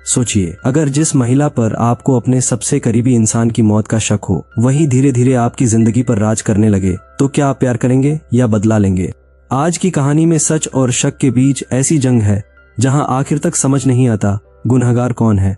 सोचिए, अगर जिस महिला पर आपको अपने सबसे करीबी इंसान की मौत का शक हो वही धीरे धीरे आपकी जिंदगी पर राज करने लगे, तो क्या आप प्यार करेंगे या बदला लेंगे? आज की कहानी में सच और शक के बीच ऐसी जंग है जहां आखिर तक समझ नहीं आता गुनहगार कौन है।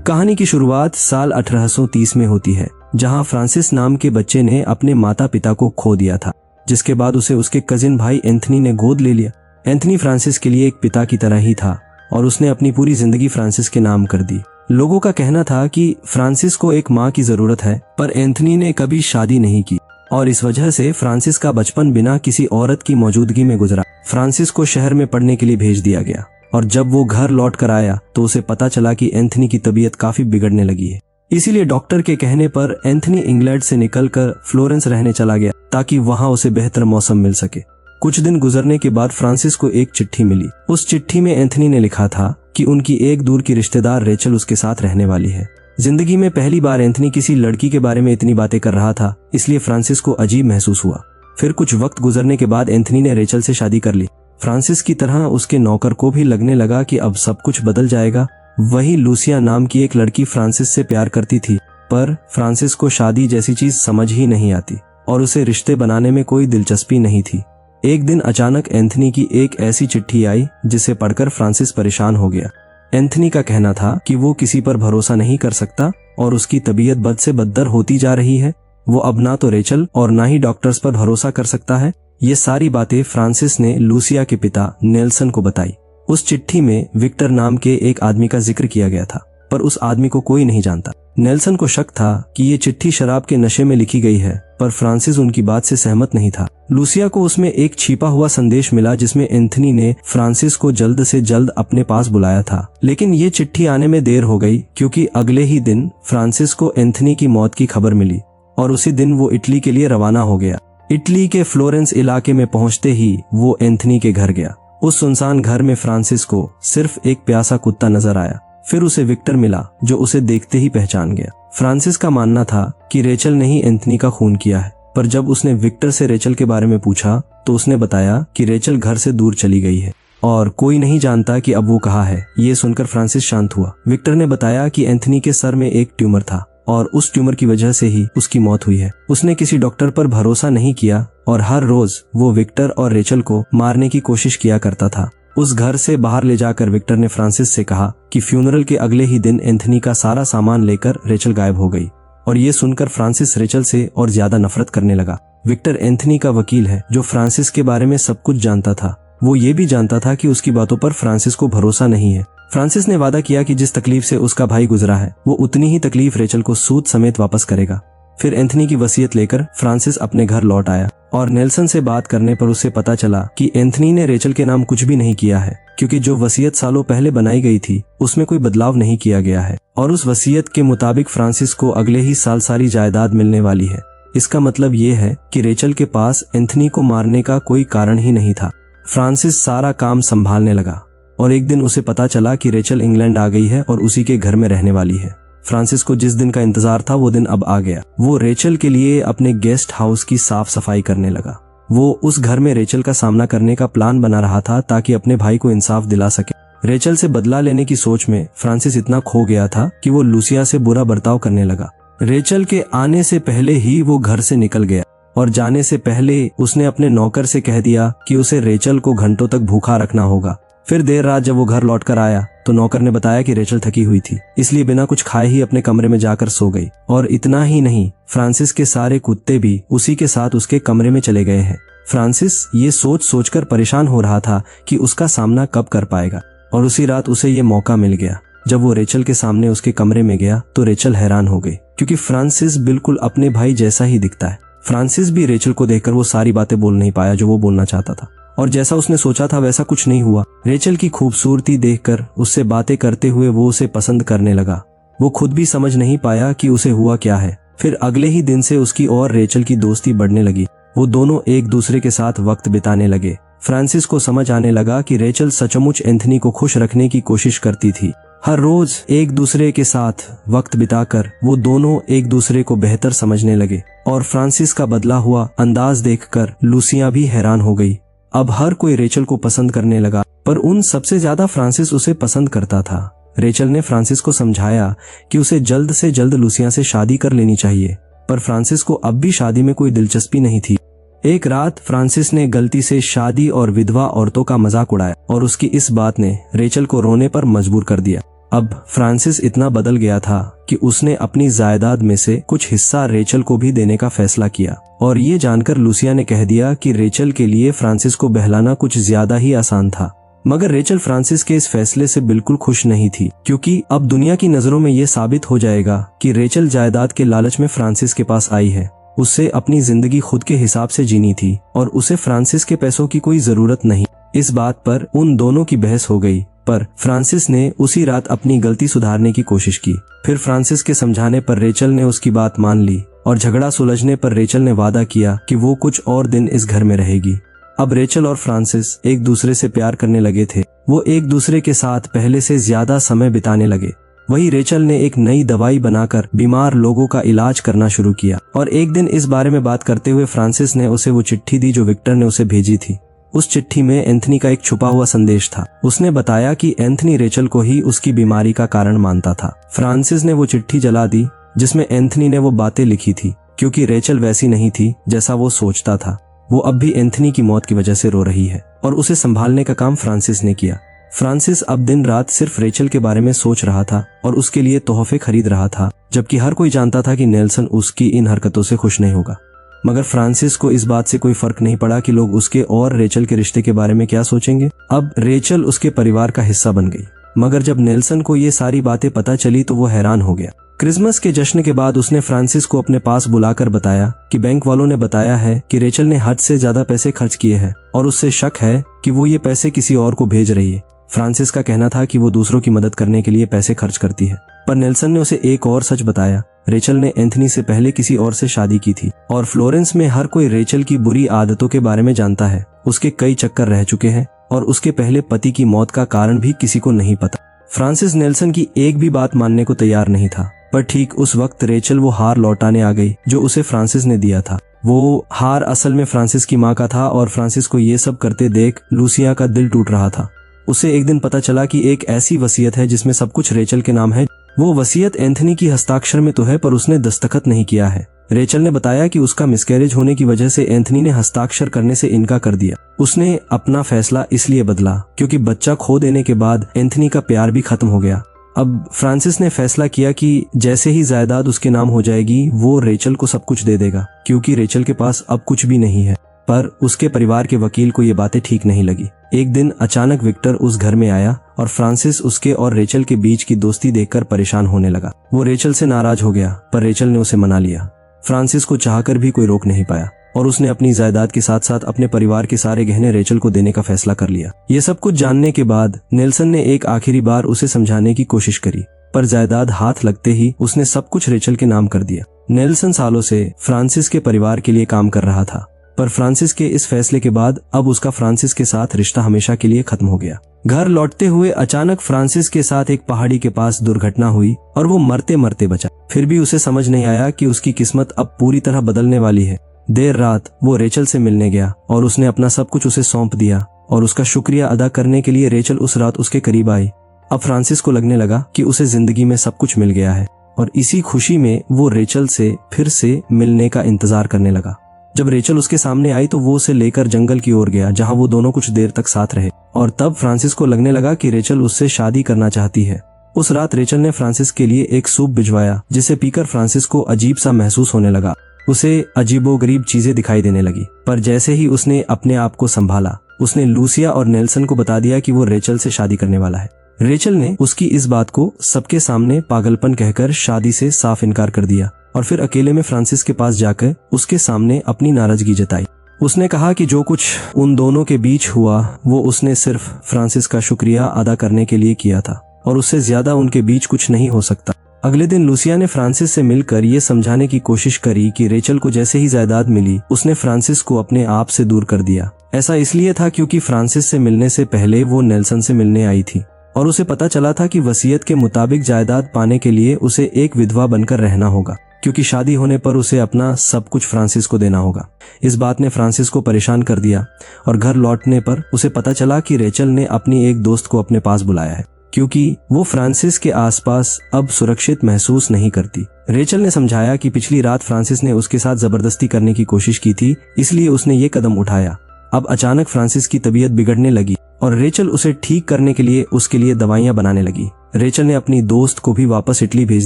कहानी की शुरुआत साल 1830 में होती है, जहां फ्रांसिस नाम के बच्चे ने अपने माता पिता को खो दिया था, जिसके बाद उसे उसके कजिन भाई एंथनी ने गोद ले लिया। एंथनी फ्रांसिस के लिए एक पिता की तरह ही था और उसने अपनी पूरी जिंदगी फ्रांसिस के नाम कर दी। लोगों का कहना था कि फ्रांसिस को एक माँ की जरूरत है, पर एंथनी ने कभी शादी नहीं की और इस वजह से फ्रांसिस का बचपन बिना किसी औरत की मौजूदगी में गुजरा। फ्रांसिस को शहर में पढ़ने के लिए भेज दिया गया और जब वो घर लौट कर आया तो उसे पता चला कि एंथनी की तबीयत काफी बिगड़ने लगी है। इसीलिए डॉक्टर के कहने पर एंथनी इंग्लैंड से निकलकर फ्लोरेंस रहने चला गया ताकि वहां उसे बेहतर मौसम मिल सके। कुछ दिन गुजरने के बाद फ्रांसिस को एक चिट्ठी मिली। उस चिट्ठी में एंथनी ने लिखा था कि उनकी एक दूर की रिश्तेदार रेचल उसके साथ रहने वाली है। जिंदगी में पहली बार एंथनी किसी लड़की के बारे में इतनी बातें कर रहा था, इसलिए फ्रांसिस को अजीब महसूस हुआ। फिर कुछ वक्त गुजरने के बाद एंथनी ने रेचल से शादी कर ली। फ्रांसिस की तरह उसके नौकर को भी लगने लगा कि अब सब कुछ बदल जाएगा। वही लूसिया नाम की एक लड़की फ्रांसिस से प्यार करती थी, पर फ्रांसिस को शादी जैसी चीज समझ ही नहीं आती और उसे रिश्ते बनाने में कोई दिलचस्पी नहीं थी। एक दिन अचानक एंथनी की एक ऐसी चिट्ठी आई जिसे पढ़कर फ्रांसिस परेशान हो गया। एंथनी का कहना था कि वो किसी पर भरोसा नहीं कर सकता और उसकी तबीयत बद से बदतर होती जा रही है। वो अब ना तो रेचल और ना ही डॉक्टर्स पर भरोसा कर सकता है। ये सारी बातें फ्रांसिस ने लूसिया के पिता नेल्सन को बताई। उस चिट्ठी में विक्टर नाम के एक आदमी का जिक्र किया गया था, पर उस आदमी को कोई नहीं जानता। नेल्सन को शक था कि ये चिट्ठी शराब के नशे में लिखी गई है, पर फ्रांसिस उनकी बात से सहमत नहीं था। लूसिया को उसमें एक छिपा हुआ संदेश मिला जिसमें एंथनी ने फ्रांसिस को जल्द से जल्द अपने पास बुलाया था। लेकिन ये चिट्ठी आने में देर हो गई क्योंकि अगले ही दिन फ्रांसिस को एंथनी की मौत की खबर मिली और उसी दिन वो इटली के लिए रवाना हो गया। इटली के फ्लोरेंस इलाके में पहुंचते ही वो एंथनी के घर गया। उस सुनसान घर में फ्रांसिस को सिर्फ एक प्यासा कुत्ता नजर आया। फिर उसे विक्टर मिला जो उसे देखते ही पहचान गया। फ्रांसिस का मानना था कि रेचल ने ही एंथनी का खून किया है, पर जब उसने विक्टर से रेचल के बारे में पूछा तो उसने बताया कि रेचल घर से दूर चली गई है और कोई नहीं जानता कि अब वो कहाँ है। ये सुनकर फ्रांसिस शांत हुआ। विक्टर ने बताया कि एंथनी के सर में एक ट्यूमर था और उस ट्यूमर की वजह से ही उसकी मौत हुई है। उसने किसी डॉक्टर पर भरोसा नहीं किया और हर रोज वो विक्टर और रेचल को मारने की कोशिश किया करता था। उस घर से बाहर ले जाकर विक्टर ने फ्रांसिस से कहा कि फ्यूनरल के अगले ही दिन एंथनी का सारा सामान लेकर रेचल गायब हो गई और ये सुनकर फ्रांसिस रेचल से और ज्यादा नफरत करने लगा। विक्टर एंथनी का वकील है जो फ्रांसिस के बारे में सब कुछ जानता था। वो ये भी जानता था कि उसकी बातों पर फ्रांसिस को भरोसा नहीं है। फ्रांसिस ने वादा किया कि जिस तकलीफ से उसका भाई गुजरा है वो उतनी ही तकलीफ रेचल को सूद समेत वापस करेगा। फिर एंथनी की वसीयत लेकर फ्रांसिस अपने घर लौट आया और नेल्सन से बात करने पर उसे पता चला कि एंथनी ने रेचल के नाम कुछ भी नहीं किया है, क्योंकि जो वसीयत सालों पहले बनाई गई थी उसमें कोई बदलाव नहीं किया गया है और उस वसीयत के मुताबिक फ्रांसिस को अगले ही साल सारी जायदाद मिलने वाली है। इसका मतलब ये है कि रेचल के पास एंथनी को मारने का कोई कारण ही नहीं था। फ्रांसिस सारा काम संभालने लगा और एक दिन उसे पता चला कि रेचल इंग्लैंड आ गई है और उसी के घर में रहने वाली है। फ्रांसिस को जिस दिन का इंतजार था वो दिन अब आ गया। वो रेचल के लिए अपने गेस्ट हाउस की साफ सफाई करने लगा। वो उस घर में रेचल का सामना करने का प्लान बना रहा था ताकि अपने भाई को इंसाफ दिला सके। रेचल से बदला लेने की सोच में फ्रांसिस इतना खो गया था कि वो लूसिया से बुरा बर्ताव करने लगा। रेचल के आने से पहले ही वो घर से निकल गया और जाने से पहले उसने अपने नौकर से कह दिया कि उसे रेचल को घंटों तक भूखा रखना होगा। फिर देर रात जब वो घर लौट कर आया तो नौकर ने बताया कि रेचल थकी हुई थी, इसलिए बिना कुछ खाए ही अपने कमरे में जाकर सो गई। और इतना ही नहीं, फ्रांसिस के सारे कुत्ते भी उसी के साथ उसके कमरे में चले गए हैं। फ्रांसिस ये सोच सोचकर परेशान हो रहा था कि उसका सामना कब कर पाएगा और उसी रात उसे ये मौका मिल गया। जब वो रेचल के सामने उसके कमरे में गया तो रेचल हैरान हो गई, क्योंकि फ्रांसिस बिल्कुल अपने भाई जैसा ही दिखता है। फ्रांसिस भी रेचल को देखकर वो सारी बातें बोल नहीं पाया जो वो बोलना चाहता था और जैसा उसने सोचा था वैसा कुछ नहीं हुआ। रेचल की खूबसूरती देखकर उससे बातें करते हुए वो उसे पसंद करने लगा। वो खुद भी समझ नहीं पाया कि उसे हुआ क्या है। फिर अगले ही दिन से उसकी और रेचल की दोस्ती बढ़ने लगी। वो दोनों एक दूसरे के साथ वक्त बिताने लगे। फ्रांसिस को समझ आने लगा कि रेचल सचमुच एंथनी को खुश रखने की कोशिश करती थी। हर रोज एक दूसरे के साथ वक्त बिताकर वो दोनों एक दूसरे को बेहतर समझने लगे और फ्रांसिस का बदला हुआ अंदाज देखकर लूसिया भी हैरान हो गई। अब हर कोई रेचल को पसंद करने लगा, पर उन सबसे ज्यादा फ्रांसिस उसे पसंद करता था। रेचल ने फ्रांसिस को समझाया कि उसे जल्द से जल्द लूसिया से शादी कर लेनी चाहिए, पर फ्रांसिस को अब भी शादी में कोई दिलचस्पी नहीं थी। एक रात फ्रांसिस ने गलती से शादी और विधवा औरतों का मजाक उड़ाया और उसकी इस बात ने रेचल को रोने पर मजबूर कर दिया। अब फ्रांसिस इतना बदल गया था कि उसने अपनी जायदाद में से कुछ हिस्सा रेचल को भी देने का फैसला किया, और ये जानकर लूसिया ने कह दिया कि रेचल के लिए फ्रांसिस को बहलाना कुछ ज्यादा ही आसान था। मगर रेचल फ्रांसिस के इस फैसले से बिल्कुल खुश नहीं थी, क्योंकि अब दुनिया की नजरों में ये साबित हो जाएगा कि रेचल जायदाद के लालच में फ्रांसिस के पास आई है। उससे अपनी जिंदगी खुद के हिसाब से जीनी थी और उसे फ्रांसिस के पैसों की कोई जरूरत नहीं। इस बात पर उन दोनों की बहस हो गई, पर फ्रांसिस ने उसी रात अपनी गलती सुधारने की कोशिश की। फिर फ्रांसिस के समझाने पर रेचल ने उसकी बात मान ली और झगड़ा सुलझने पर रेचल ने वादा किया कि वो कुछ और दिन इस घर में रहेगी। अब रेचल और फ्रांसिस एक दूसरे से प्यार करने लगे थे। वो एक दूसरे के साथ पहले से ज्यादा समय बिताने लगे। वही रेचल ने एक नई दवाई बनाकर बीमार लोगों का इलाज करना शुरू किया, और एक दिन इस बारे में बात करते हुए फ्रांसिस ने उसे वो चिट्ठी दी जो विक्टर ने उसे भेजी थी। उस चिट्ठी में एंथनी का एक छुपा हुआ संदेश था। उसने बताया कि एंथनी रेचल को ही उसकी बीमारी का कारण मानता था। फ्रांसिस ने वो चिट्ठी जला दी जिसमें एंथनी ने वो बातें लिखी थी, क्योंकि रेचल वैसी नहीं थी जैसा वो सोचता था। वो अब भी एंथनी की मौत की वजह से रो रही है, और उसे संभालने का काम फ्रांसिस ने किया। फ्रांसिस अब दिन रात सिर्फ रेचल के बारे में सोच रहा था और उसके लिए तोहफे खरीद रहा था, जबकि हर कोई जानता था कि नेल्सन उसकी इन हरकतों से खुश नहीं होगा। मगर फ्रांसिस को इस बात से कोई फर्क नहीं पड़ा कि लोग उसके और रेचल के रिश्ते के बारे में क्या सोचेंगे। अब रेचल उसके परिवार का हिस्सा बन गई। मगर जब नेल्सन को ये सारी बातें पता चली तो वो हैरान हो गया। क्रिसमस के जश्न के बाद उसने फ्रांसिस को अपने पास बुलाकर बताया कि बैंक वालों ने बताया है कि रेचल ने हद से ज्यादा पैसे खर्च किए हैं और उससे शक है कि वो ये पैसे किसी और को भेज रही है। फ्रांसिस का कहना था कि वो दूसरों की मदद करने के लिए पैसे खर्च करती है, पर नेल्सन ने उसे एक और सच बताया। रेचल ने एंथनी से पहले किसी और से शादी की थी, और फ्लोरेंस में हर कोई रेचल की बुरी आदतों के बारे में जानता है। उसके कई चक्कर रह चुके हैं और उसके पहले पति की मौत का कारण भी किसी को नहीं पता। फ्रांसिस नेल्सन की एक भी बात मानने को तैयार नहीं था, पर ठीक उस वक्त रेचल वो हार लौटाने आ गई जो उसे फ्रांसिस ने दिया था। वो हार असल में फ्रांसिस की माँ का था, और फ्रांसिस को ये सब करते देख लूसिया का दिल टूट रहा था। उसे एक दिन पता चला कि एक ऐसी वसीयत है जिसमें सब कुछ रेचल के नाम है। वो वसीयत एंथनी की हस्ताक्षर में तो है, पर उसने दस्तखत नहीं किया है। रेचल ने बताया कि उसका मिसकैरेज होने की वजह से एंथनी ने हस्ताक्षर करने से इनकार कर दिया। उसने अपना फैसला इसलिए बदला क्योंकि बच्चा खो देने के बाद एंथनी का प्यार भी खत्म हो गया। अब फ्रांसिस ने फैसला किया कि जैसे ही जायदाद उसके नाम हो जाएगी वो रेचल को सब कुछ दे देगा, क्योंकि रेचल के पास अब कुछ भी नहीं है। पर उसके परिवार के वकील को ये बातें ठीक नहीं लगी। एक दिन अचानक विक्टर उस घर में आया और फ्रांसिस उसके और रेचल के बीच की दोस्ती देखकर परेशान होने लगा। वो रेचल से नाराज हो गया, पर रेचल ने उसे मना लिया। फ्रांसिस को चाहकर भी कोई रोक नहीं पाया, और उसने अपनी जायदाद के साथ साथ अपने परिवार के सारे गहने रेचल को देने का फैसला कर लिया। ये सब कुछ जानने के बाद नेल्सन ने एक आखिरी बार उसे समझाने की कोशिश करी, पर जायदाद हाथ लगते ही उसने सब कुछ रेचल के नाम कर दिया। नेल्सन सालों से फ्रांसिस के परिवार के लिए काम कर रहा था, पर फ्रांसिस के इस फैसले के बाद अब उसका फ्रांसिस के साथ रिश्ता हमेशा के लिए खत्म हो गया। घर लौटते हुए अचानक फ्रांसिस के साथ एक पहाड़ी के पास दुर्घटना हुई और वो मरते मरते बचा। फिर भी उसे समझ नहीं आया कि उसकी किस्मत अब पूरी तरह बदलने वाली है। देर रात वो रेचल से मिलने गया और उसने अपना सब कुछ उसे सौंप दिया, और उसका शुक्रिया अदा करने के लिए रेचल उस रात उसके करीब आई। अब फ्रांसिस को लगने लगा कि उसे जिंदगी में सब कुछ मिल गया है, और इसी खुशी में वो रेचल से फिर से मिलने का इंतजार करने लगा। जब रेचल उसके सामने आई तो वो उसे लेकर जंगल की ओर गया, जहां वो दोनों कुछ देर तक साथ रहे, और तब फ्रांसिस को लगने लगा कि रेचल उससे शादी करना चाहती है। उस रात रेचल ने फ्रांसिस के लिए एक सूप भिजवाया, जिसे पीकर फ्रांसिस को अजीब सा महसूस होने लगा। उसे अजीबोगरीब चीजें दिखाई देने लगी, पर जैसे ही उसने अपने आप को संभाला, उसने लूसिया और नेल्सन को बता दिया कि वो रेचल से शादी करने वाला है। रेचल ने उसकी इस बात को सबके सामने पागलपन कहकर शादी से साफ इनकार कर दिया, और फिर अकेले में फ्रांसिस के पास जाकर उसके सामने अपनी नाराजगी जताई। उसने कहा कि जो कुछ उन दोनों के बीच हुआ वो उसने सिर्फ फ्रांसिस का शुक्रिया अदा करने के लिए किया था, और उससे ज्यादा उनके बीच कुछ नहीं हो सकता। अगले दिन लूसिया ने फ्रांसिस से मिलकर ये समझाने की कोशिश करी कि रेचल को जैसे ही जायदाद मिली उसने फ्रांसिस को अपने आप से दूर कर दिया। ऐसा इसलिए था क्योंकि फ्रांसिस से मिलने से पहले वो नेल्सन से मिलने आई थी, और उसे पता चला था कि वसीयत के मुताबिक जायदाद पाने के लिए उसे एक विधवा बनकर रहना होगा, क्योंकि शादी होने पर उसे अपना सब कुछ फ्रांसिस को देना होगा। इस बात ने फ्रांसिस को परेशान कर दिया, और घर लौटने पर उसे पता चला कि रेचल ने अपनी एक दोस्त को अपने पास बुलाया है। क्योंकि वो फ्रांसिस के आसपास अब सुरक्षित महसूस नहीं करती। रेचल ने समझाया कि पिछली रात फ्रांसिस ने उसके साथ जबरदस्ती करने की कोशिश की थी, इसलिए उसने ये कदम उठाया। अब अचानक फ्रांसिस की तबीयत बिगड़ने लगी और रेचल उसे ठीक करने के लिए उसके लिए दवाइयां बनाने लगी। रेचल ने अपनी दोस्त को भी वापस इटली भेज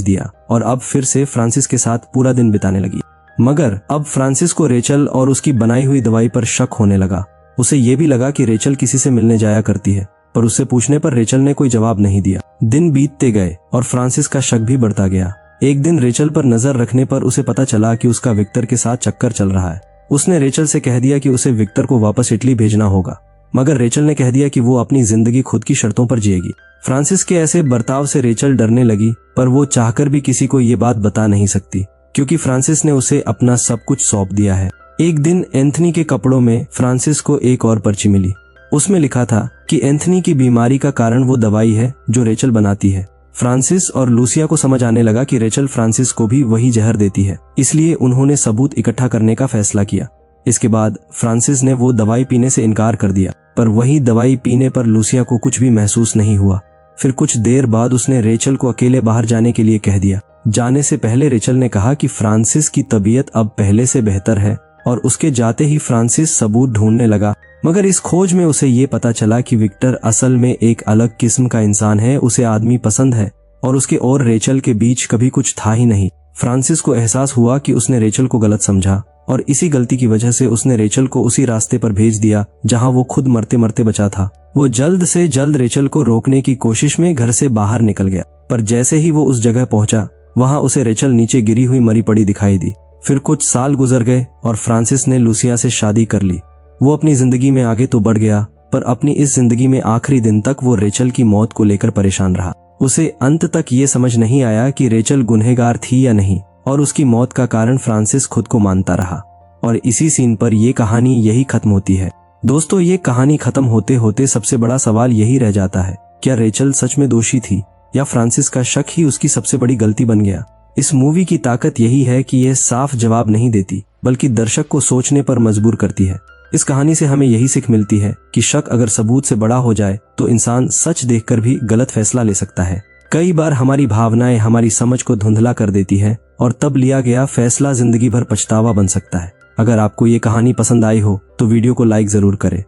दिया और अब फिर से फ्रांसिस के साथ पूरा दिन बिताने लगी। मगर अब फ्रांसिस को रेचल और उसकी बनाई हुई दवाई पर शक होने लगा। उसे ये भी लगा कि रेचल किसी से मिलने जाया करती है, पर उससे पूछने पर रेचल ने कोई जवाब नहीं दिया। दिन बीतते गए और फ्रांसिस का शक भी बढ़ता गया। एक दिन रेचल पर नजर रखने पर उसे पता चला कि उसका विक्टर के साथ चक्कर चल रहा है। उसने रेचल से कह दिया कि उसे विक्टर को वापस इटली भेजना होगा, मगर रेचल ने कह दिया कि वो अपनी जिंदगी खुद की शर्तों पर जिएगी। फ्रांसिस के ऐसे बर्ताव से रेचल डरने लगी, पर वो चाहकर भी किसी को ये बात बता नहीं सकती, क्योंकि फ्रांसिस ने उसे अपना सब कुछ सौंप दिया है। एक दिन एंथनी के कपड़ों में फ्रांसिस को एक और पर्ची मिली। उसमें लिखा था कि एंथनी की बीमारी का कारण वो दवाई है जो रेचल बनाती है। फ्रांसिस और लूसिया को समझ आने लगा कि रेचल फ्रांसिस को भी वही जहर देती है, इसलिए उन्होंने सबूत इकट्ठा करने का फैसला किया। इसके बाद फ्रांसिस ने वो दवाई पीने से इनकार कर दिया, पर वही दवाई पीने पर लूसिया को कुछ भी महसूस नहीं हुआ। फिर कुछ देर बाद उसने रेचल को अकेले बाहर जाने के लिए कह दिया। जाने से पहले रेचल ने कहा कि फ्रांसिस की तबीयत अब पहले से बेहतर है, और उसके जाते ही फ्रांसिस सबूत ढूंढने लगा। मगर इस खोज में उसे ये पता चला कि विक्टर असल में एक अलग किस्म का इंसान है। उसे आदमी पसंद है और उसके और रेचल के बीच कभी कुछ था ही नहीं। फ्रांसिस को एहसास हुआ कि उसने रेचल को गलत समझा और इसी गलती की वजह से उसने रेचल को उसी रास्ते पर भेज दिया जहां वो खुद मरते मरते बचा था। वो जल्द से जल्द रेचल को रोकने की कोशिश में घर से बाहर निकल गया, पर जैसे ही वो उस जगह पहुंचा, वहां उसे रेचल नीचे गिरी हुई मरी पड़ी दिखाई दी। फिर कुछ साल गुजर गए और फ्रांसिस ने लूसिया से शादी कर ली। वो अपनी जिंदगी में आगे तो बढ़ गया, पर अपनी इस जिंदगी में आखिरी दिन तक वो रेचल की मौत को लेकर परेशान रहा। उसे अंत तक ये समझ नहीं आया कि रेचल गुनहगार थी या नहीं, और उसकी मौत का कारण फ्रांसिस खुद को मानता रहा। और इसी सीन पर ये कहानी यही खत्म होती है। दोस्तों, ये कहानी खत्म होते होते सबसे बड़ा सवाल यही रह जाता है, क्या रेचल सच में दोषी थी या फ्रांसिस का शक ही उसकी सबसे बड़ी गलती बन गया? इस मूवी की ताकत यही है कि यह साफ जवाब नहीं देती, बल्कि दर्शक को सोचने पर मजबूर करती है। इस कहानी से हमें यही सीख मिलती है कि शक अगर सबूत से बड़ा हो जाए तो इंसान सच देखकर भी गलत फैसला ले सकता है। कई बार हमारी भावनाएं हमारी समझ को धुंधला कर देती है और तब लिया गया फैसला जिंदगी भर पछतावा बन सकता है। अगर आपको ये कहानी पसंद आई हो तो वीडियो को लाइक जरूर करें,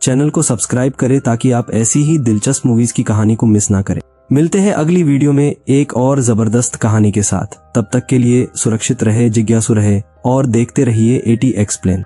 चैनल को सब्सक्राइब करें ताकि आप ऐसी ही दिलचस्प मूवीज की कहानी को मिस ना करें। मिलते हैं अगली वीडियो में एक और जबरदस्त कहानी के साथ। तब तक के लिए सुरक्षित रहे, जिज्ञासु रहे और देखते रहिए AT Explain।